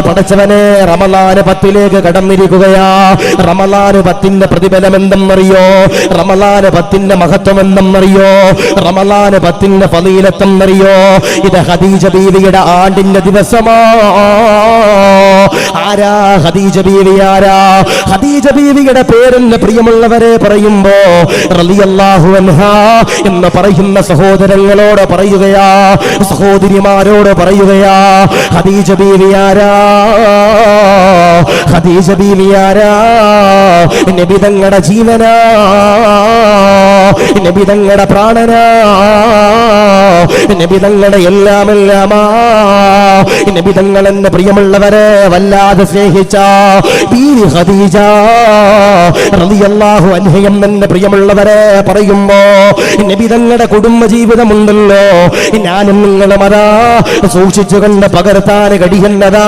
പടച്ചവനെ റമളാൻ 10 കടന്നിരിക്കുകയാ. റമളാൻ 10 പ്രതിഫലം എന്തെന്നറിയോ? റമളാൻ 10 മഹത്വം എന്തെന്നറിയോ? റമളാൻ 10 ഫളീലത്ത് എന്നറിയോ? ഇത് ഖദീജ ബീവിയുടെ ആണ്ടിന്റെ ദിവസമാ. ആരാ ഖദീജ ബീവി? ആരാ ഖദീജ ബീവിയുടെ പേരെന്ന് പ്രിയമുള്ളവരെ പറയുമ്പോ റളിയല്ലാഹു അൻഹാ എന്ന് പറയുന്ന സഹോദരങ്ങളോട് പറയുകയാ, സഹോദരിമാരോട് പറയുകയാ, ഖദീജ ബീവി ആരാ? ഖദീജ ബീവി ആരാ? നബി തങ്ങളുടെ ജീവനാ, നബി തങ്ങളുടെ പ്രാണനാ, നബി തങ്ങളുടെ എല്ലാമെല്ലാമാ. നബി തങ്ങൾ എന്നെ പ്രിയമുള്ളവരെ വല്ലാതെ സ്നേഹിച്ച ബീവി ഖദീജ റളിയല്ലാഹു അൻഹ എന്നെ പ്രിയമുള്ളവരെ പറയുമ്പോ നബി തങ്ങളുടെ കുടുംബ ജീവിതമുണ്ടല്ലോ, ഞാനും നിങ്ങളും അതാ സൂക്ഷിച്ചു കണ്ട് പകർത്താൻ കഴിയുന്നതാ.